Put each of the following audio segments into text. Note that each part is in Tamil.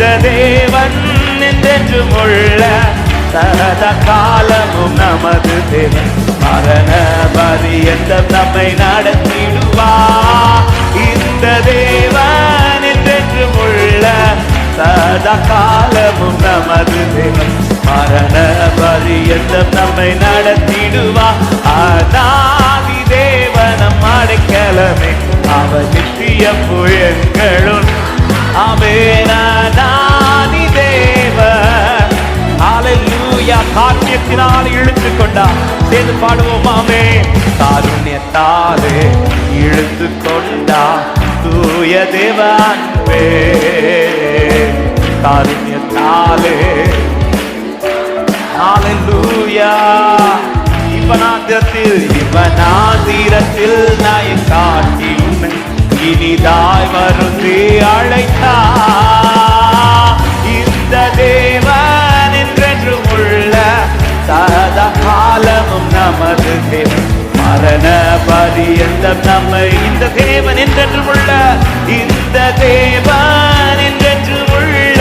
இந்த தேவன் என்றென்றும் உள்ள சதா காலமும் நமது தேவன் மரண பரியந்தம் நம்மை நடத்திடுவார். இந்த தேவன் என்றென்றும் உள்ள சதா காலமும் நமது தேவன் மரண பரியந்தம் நம்மை நடத்திடுவார். அநாதி தேவனம் அடைக்கலமே அவர் நித்திய புயங்களும் அநாதி தேவன். ஹல்லேலூயா. காரியத்தினால் இழுத்து கொண்டார். சேர்ந்து பாடுவோமாமே. காருண்யத்தாலே இழுத்து கொண்டார் தூய தேவ அன்பே. காருண்யத்தாலே ஹல்லேலூயா. இவனாந்திரத்தில் நாய் காட்டி இனிதாய் வருந்தி அழைத்தா. இந்த தேவன் என்றென்றும் உள்ள சதா காலமும் நமது தேவன் மரண பரியந்தம் நம்மை. இந்த தேவன் என்றென்றும் உள்ள இந்த தேவன் என்றென்றும் உள்ள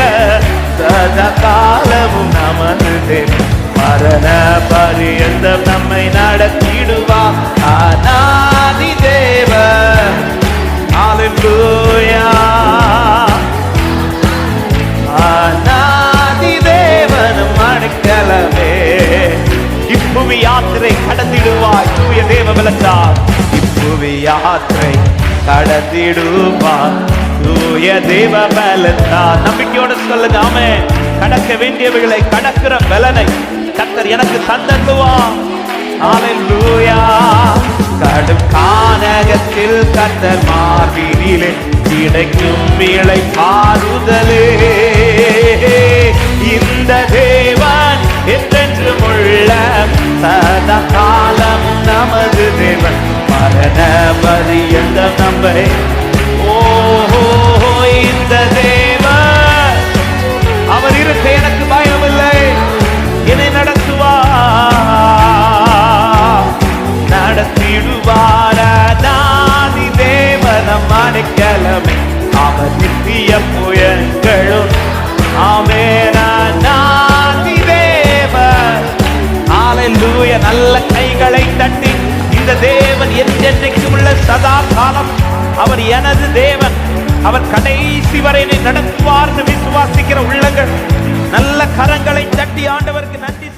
சதா காலமும் நமது தேவன் மரண பரியந்தம் நம்மை நடத்திடுவார். அநாதி தேவன். ஹல்லேலூயா. அநாதி தேவனும் அடைக்கலமே. இப்புவி யாத்திரை கடந்திடுவாய் தூய தேவ பலத்தால். இப்புவி யாத்திரை கடந்திடுவார் தூய தேவ பலத்தால். நம்பிக்கையோடு சொல்லுங்க ஆமென். கடக்க வேண்டியவைகளை கடக்கிற பலனை கர்த்தர் எனக்கு தந்தருவார். ஹல்லேலூயா. கடும் கானகத்தில் கர்த்தர் மார்பினிலே கிடைக்கும் இளை பாருதலே. இந்த தேவன் என்றென்றும் உள்ள சதா காலம் நமது தேவன் மரண பரியந்தம் நம்மை. ஓஹோ. இந்த தேவன் அவர் இருக்க எனக்கு பயமில்லை. என்னை நடத்திடுவார். அநாதி தேவனம் அடைக்கலமே அவர் நித்திய புயங்களும் அநாதி தேவன். ஹல்லேலூயா. நல்ல கைகளை தட்டி இந்த தேவன் என்றென்றைக்கும் உள்ள சதா காலம் அவர் எனது தேவன். அவர் கடைசி வரை நடத்துவார் விசுவாசிக்கிற உள்ளங்கள் நல்ல கரங்களை தட்டி ஆண்டவருக்கு நன்றி.